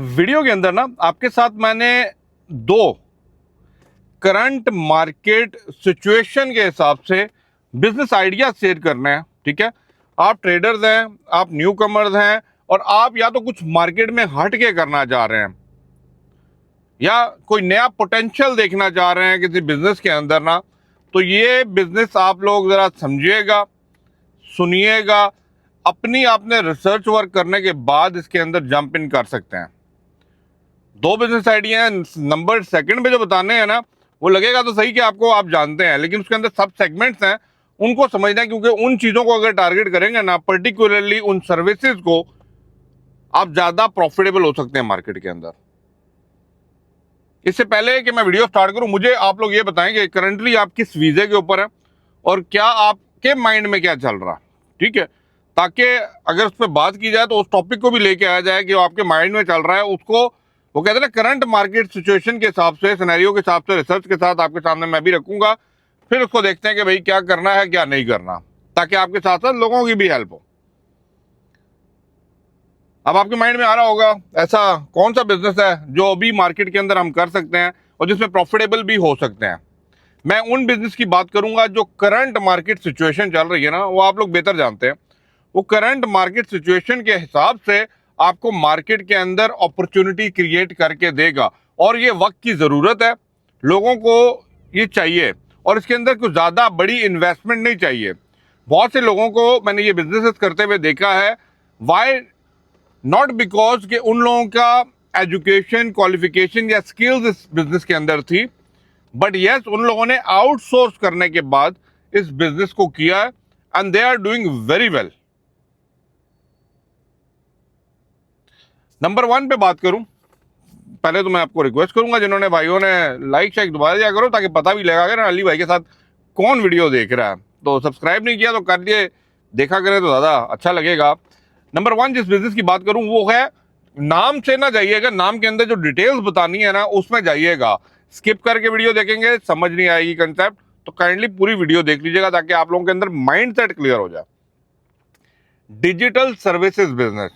Video के अंदर ना आपके साथ मैंने दो करंट मार्केट सिचुएशन के हिसाब से बिजनेस आइडिया शेयर करना है। ठीक है, आप ट्रेडर्स हैं, आप न्यू कमर्स हैं और आप या तो कुछ मार्केट में हट के करना चाह रहे हैं या कोई नया पोटेंशियल देखना चाह रहे हैं किसी बिजनेस के अंदर ना, तो ये बिजनेस आप लोग ज़रा समझिएगा, सुनिएगा, अपनी आपने रिसर्च वर्क करने के बाद इसके अंदर जंप इन कर सकते हैं। दो बिजनेस आइडिया हैं, नंबर सेकंड में जो बताने हैं ना, वो लगेगा तो सही कि आपको आप जानते हैं, लेकिन उसके अंदर सब सेगमेंट्स हैं, उनको समझना है, क्योंकि उन चीज़ों को अगर टारगेट करेंगे ना, पर्टिकुलरली उन सर्विसेज को, आप ज़्यादा प्रॉफिटेबल हो सकते हैं मार्केट के अंदर। इससे पहले कि मैं वीडियो स्टार्ट करूं, मुझे आप लोग ये बताएं कि करंटली आप किस वीज़े के ऊपर हैं और क्या आपके माइंड में क्या चल रहा है। ठीक है, ताकि अगर उस पर बात की जाए तो उस टॉपिक को भी लेके आया जाए कि आपके माइंड में चल रहा है, उसको वो कहते हैं ना करंट मार्केट सिचुएशन के हिसाब से, सिनेरियो के हिसाब से, रिसर्च के साथ आपके सामने मैं भी रखूंगा। फिर उसको देखते हैं कि भाई क्या करना है क्या नहीं करना, ताकि आपके साथ साथ लोगों की भी हेल्प हो। अब आपके माइंड में आ रहा होगा ऐसा कौन सा बिजनेस है जो अभी मार्केट के अंदर हम कर सकते हैं और जिसमें प्रॉफिटेबल भी हो सकते हैं। मैं उन बिजनेस की बात करूंगा जो करंट मार्केट सिचुएशन चल रही है ना, वो आप लोग बेहतर जानते हैं। वो करंट मार्केट सिचुएशन के हिसाब से आपको मार्केट के अंदर अपॉर्चुनिटी क्रिएट करके देगा, और ये वक्त की ज़रूरत है, लोगों को ये चाहिए, और इसके अंदर कुछ ज़्यादा बड़ी इन्वेस्टमेंट नहीं चाहिए। बहुत से लोगों को मैंने ये बिजनेसेस करते हुए देखा है। वाई नॉट बिकॉज कि उन लोगों का एजुकेशन, क्वालिफिकेशन या स्किल्स इस बिजनेस के अंदर थी, बट यस, उन लोगों ने आउटसोर्स करने के बाद इस बिजनेस को किया है and they are doing very well. Number one पे बात करूं, पहले तो मैं आपको रिक्वेस्ट करूंगा, जिन्होंने भाइयों ने लाइक शेक दोबारा दिया करो, ताकि पता भी लगा ना अली भाई के साथ कौन वीडियो देख रहा है। तो सब्सक्राइब नहीं किया तो कर लिए, देखा करें तो ज़्यादा अच्छा लगेगा। नंबर वन जिस बिजनेस की बात करूं वो है, नाम से ना जाइएगा, नाम के अंदर जो डिटेल्स बतानी है ना उसमें जाइएगा। स्किप करके वीडियो देखेंगे समझ नहीं आएगी कंसेप्ट, तो काइंडली पूरी वीडियो देख लीजिएगा ताकि आप लोगों के अंदर माइंड सेट क्लियर हो जाए। डिजिटल सर्विसेज बिजनेस,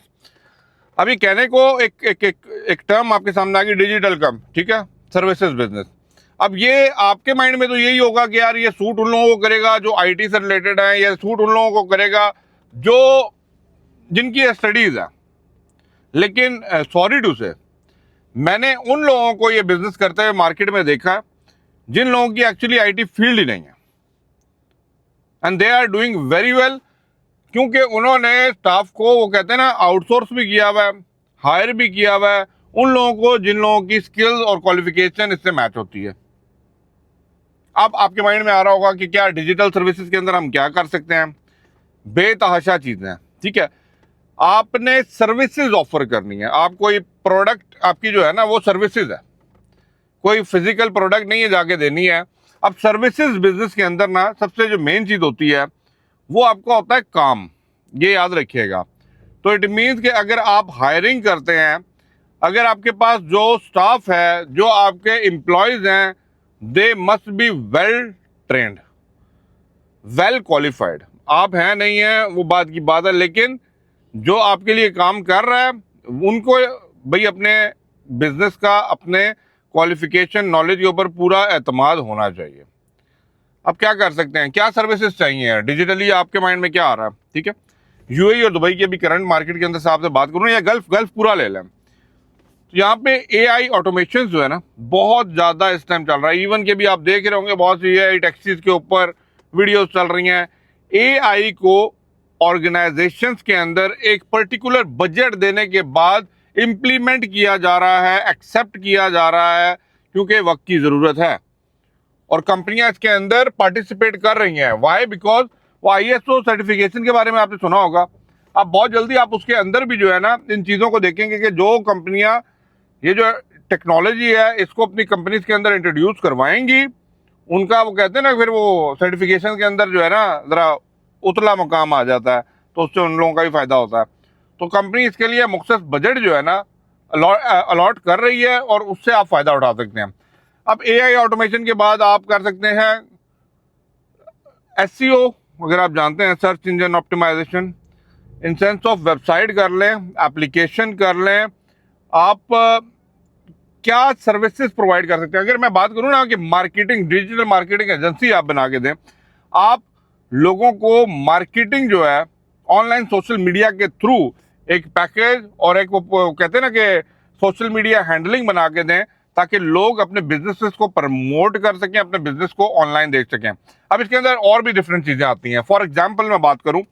अभी कहने को एक टर्म आपके सामने आ गई, डिजिटल कम, ठीक है, सर्विसेज बिजनेस। अब ये आपके माइंड में तो यही होगा कि यार ये सूट उन लोगों को करेगा जो आईटी से रिलेटेड है, या सूट उन लोगों को करेगा जो जिनकी स्टडीज है। लेकिन सॉरी टू से, मैंने उन लोगों को ये बिजनेस करते हुए मार्केट में देखा है जिन लोगों की एक्चुअली आईटी फील्ड ही नहीं है, and they are doing very well, क्योंकि उन्होंने स्टाफ को, वो कहते हैं ना, आउटसोर्स भी किया हुआ है, हायर भी किया हुआ है उन लोगों को जिन लोगों की स्किल्स और क्वालिफिकेशन इससे मैच होती है। अब आपके माइंड में आ रहा होगा कि क्या डिजिटल सर्विसेज के अंदर हम क्या कर सकते हैं। बेतहाशा चीज़ें हैं। ठीक है, आपने सर्विसेज ऑफर करनी है, आप कोई प्रोडक्ट, आपकी जो है ना वो सर्विसेज है, कोई फिजिकल प्रोडक्ट नहीं है जाके देनी है। अब सर्विसेज बिजनेस के अंदर ना सबसे जो मेन चीज़ होती है वो आपका होता है काम, ये याद रखिएगा। तो इट मीन्स कि अगर आप हायरिंग करते हैं, अगर आपके पास जो स्टाफ है, जो आपके एम्प्लॉयज़ हैं, they must be well trained, well qualified. आप हैं नहीं हैं वो बात की बात है, लेकिन जो आपके लिए काम कर रहा है उनको भाई अपने बिजनेस का, अपने क्वालिफिकेशन, नॉलेज के ऊपर पूरा एतमाद होना चाहिए। अब क्या कर सकते हैं, क्या सर्विसेज चाहिए डिजिटली, आपके माइंड में क्या आ रहा है। ठीक है, यूएई और दुबई की अभी करंट मार्केट के अंदर से आपसे बात करूँ, या गल्फ पूरा ले लें, तो यहाँ पे एआई ऑटोमेशन जो है ना बहुत ज़्यादा इस टाइम चल रहा है। इवन के भी आप देख रहे होंगे बहुत सी एआई टैक्सीज के ऊपर वीडियोस चल रही हैं। एआई को ऑर्गेनाइजेशंस के अंदर एक पर्टिकुलर बजट देने के बाद इम्प्लीमेंट किया जा रहा है, एक्सेप्ट किया जा रहा है, क्योंकि वक्त की ज़रूरत है और कंपनियां इसके अंदर पार्टिसिपेट कर रही हैं। वाई? बिकॉज वो आईएसओ सर्टिफिकेशन के बारे में आपने सुना होगा। अब बहुत जल्दी आप उसके अंदर भी जो है ना इन चीज़ों को देखेंगे कि जो कंपनियां ये जो टेक्नोलॉजी है इसको अपनी कंपनीज के अंदर इंट्रोड्यूस करवाएंगी, उनका वो कहते हैं ना फिर वो सर्टिफिकेशन के अंदर जो है ना ज़रा उतला मुकाम आ जाता है, तो उससे उन लोगों का भी फ़ायदा होता है। तो कंपनी इसके लिए मुख्तस बजट जो है ना अलॉट कर रही है और उससे आप फ़ायदा उठा सकते हैं। अब एआई ऑटोमेशन के बाद आप कर सकते हैं एसईओ, अगर आप जानते हैं, search engine optimisation, in sense of website कर लें, एप्लीकेशन कर लें, आप क्या सर्विसेज प्रोवाइड कर सकते हैं। अगर मैं बात करूं ना कि मार्केटिंग, डिजिटल मार्केटिंग एजेंसी आप बना के दें, आप लोगों को मार्केटिंग जो है ऑनलाइन सोशल मीडिया के थ्रू एक पैकेज और एक वो कहते हैं ना कि सोशल मीडिया हैंडलिंग बना के दें, ताकि लोग अपने बिजनेसेस को प्रमोट कर सकें, अपने बिजनेस को ऑनलाइन देख सकें। अब इसके अंदर और भी डिफरेंट चीजें आती हैं। फॉर एग्जाम्पल मैं बात करूं,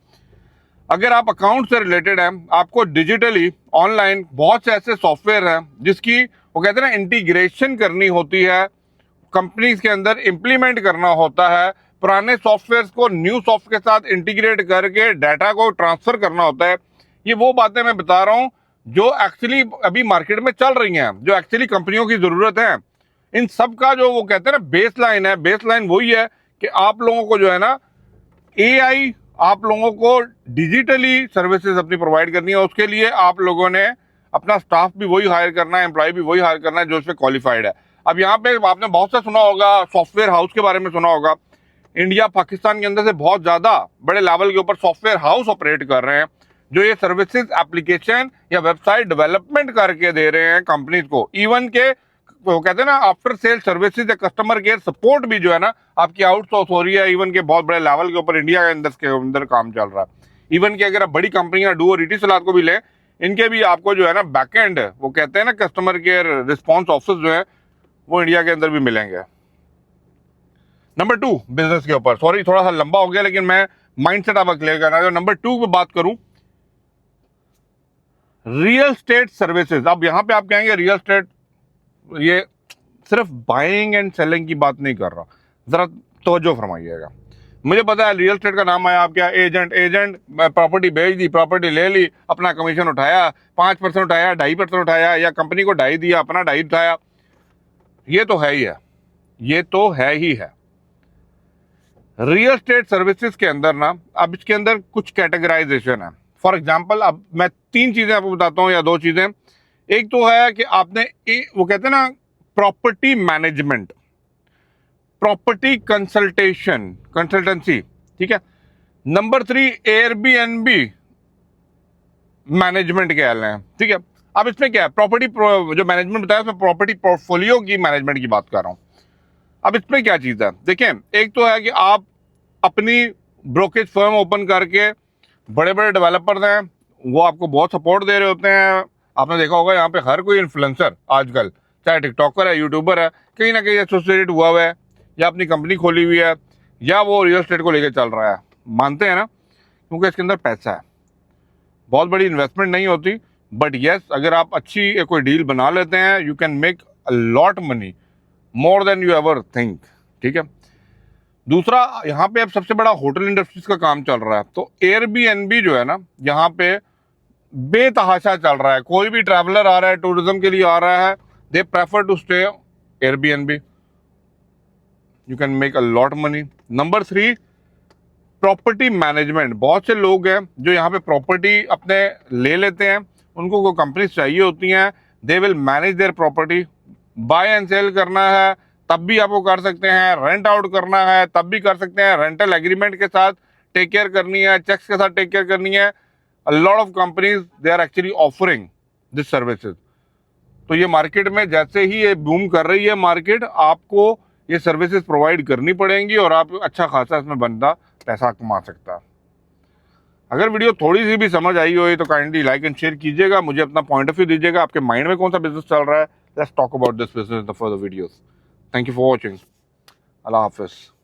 अगर आप अकाउंट से रिलेटेड हैं, आपको डिजिटली ऑनलाइन बहुत से ऐसे सॉफ्टवेयर हैं जिसकी वो कहते हैं ना इंटीग्रेशन करनी होती है, कंपनीज के अंदर इंप्लीमेंट करना होता है, पुराने सॉफ्टवेयर को न्यू सॉफ्टवेयर के साथ इंटीग्रेट करके डाटा को ट्रांसफर करना होता है। ये वो बातें मैं बता रहा हूं जो एक्चुअली अभी मार्केट में चल रही हैं, जो एक्चुअली कंपनियों की जरूरत है। इन सब का जो वो कहते हैं ना बेस लाइन है, बेस लाइन वही है कि आप लोगों को जो है ना एआई, आप लोगों को डिजिटली सर्विसेज अपनी प्रोवाइड करनी है। उसके लिए आप लोगों ने अपना स्टाफ भी वही हायर करना है, एम्प्लॉय भी वही हायर करना है जो इसमें क्वालिफाइड है। अब यहाँ पे आपने बहुत सा सुना होगा, सॉफ्टवेयर हाउस के बारे में सुना होगा। इंडिया पाकिस्तान के अंदर से बहुत ज्यादा बड़े लेवल के ऊपर सॉफ्टवेयर हाउस ऑपरेट कर रहे हैं, जो ये सर्विसेज, एप्लीकेशन या वेबसाइट डेवलपमेंट करके दे रहे हैं कंपनीज को। इवन के वो कहते हैं ना आफ्टर सेल सर्विसेज या कस्टमर केयर सपोर्ट भी जो है ना आपकी आउटसोर्स हो रही है। इवन के बहुत बड़े लेवल के ऊपर इंडिया के अंदर काम चल रहा है। इवन के अगर आप बड़ी कंपनियां डू और इटिसलात को भी लें, इनके भी आपको जो है ना बैकएंड, वो कहते हैं ना कस्टमर केयर रिस्पॉन्स ऑफिस जो है वो इंडिया के अंदर भी मिलेंगे। नंबर 2 बिजनेस के ऊपर, सॉरी थोड़ा सा लंबा हो गया लेकिन मैं माइंडसेट आपका क्लियर करना है। नंबर 2 पे बात करूं, रियल स्टेट सर्विसेज। अब यहां पे आप कहेंगे रियल स्टेट, ये सिर्फ बाइंग एंड सेलिंग की बात नहीं कर रहा, जरा तवज्जो फरमाइएगा। मुझे पता है रियल स्टेट का नाम आया, आप क्या एजेंट प्रॉपर्टी बेच दी, प्रॉपर्टी ले ली, अपना कमीशन उठाया, 5% उठाया, 2.5% उठाया, या कंपनी को 2.5 दिया, अपना 2.5 उठाया। ये तो है ही है, ये तो है ही है। रियल स्टेट सर्विसेज के अंदर ना, अब इसके अंदर कुछ कैटेगराइजेशन है। फॉर एग्जाम्पल, अब मैं 3 चीजें आपको बताता हूं या 2 चीजें। एक तो है कि आपने वो कहते हैं ना प्रॉपर्टी मैनेजमेंट, प्रॉपर्टी कंसल्टेंसी, ठीक है। नंबर 3 एयरबीएनबी मैनेजमेंट कह रहे हैं, ठीक है। अब इसमें क्या है, प्रॉपर्टी जो मैनेजमेंट बताया उसमें प्रॉपर्टी पोर्टफोलियो की मैनेजमेंट की बात कर रहा हूं। अब इसमें क्या चीज है, देखें, एक तो है कि आप अपनी ब्रोकेज फर्म ओपन करके, बड़े बड़े डेवलपर्स हैं वो आपको बहुत सपोर्ट दे रहे होते हैं। आपने देखा होगा यहाँ पे हर कोई इन्फ्लुएंसर आजकल, चाहे टिकटॉकर है, यूट्यूबर है, कहीं ना कहीं एसोसिएटेड हुआ हुआ है, या अपनी कंपनी खोली हुई है, या वो रियल एस्टेट को लेकर चल रहा है। मानते हैं ना, क्योंकि इसके अंदर पैसा है, बहुत बड़ी इन्वेस्टमेंट नहीं होती, बट यस अगर आप अच्छी कोई डील बना लेते हैं, you can make a lot money, more than you ever think, ठीक है। दूसरा, यहाँ पे अब सबसे बड़ा होटल इंडस्ट्रीज का काम चल रहा है, तो एयरबीएनबी जो है ना यहाँ पे बेतहाशा चल रहा है। कोई भी ट्रैवलर आ रहा है, टूरिज्म के लिए आ रहा है, they prefer to stay Airbnb, you can make a lot money. Number 3 property management. बहुत से लोग हैं जो यहाँ पे प्रॉपर्टी अपने ले लेते हैं, उनको कोई कंपनी चाहिए होती हैं, they will manage their property. Buy and sell करना है तब भी आपको कर सकते हैं, रेंट आउट करना है तब भी कर सकते हैं, रेंटल एग्रीमेंट के साथ टेक केयर करनी है, चेक्स के साथ टेक केयर करनी है। A lot of companies they are actually offering this services। तो ये मार्केट में जैसे ही ये बूम कर रही है मार्केट, आपको ये सर्विसेज प्रोवाइड करनी पड़ेंगी और आप अच्छा खासा इसमें बंदा पैसा कमा सकता है। अगर वीडियो थोड़ी सी भी समझ आई हो तो काइंडली लाइक एंड शेयर कीजिएगा, मुझे अपना पॉइंट ऑफ व्यू दीजिएगा, आपके माइंड में कौन सा बिजनेस चल रहा है। Let's talk about this business in the further videos. Thank you for watching. अल्लाह हाफिज़।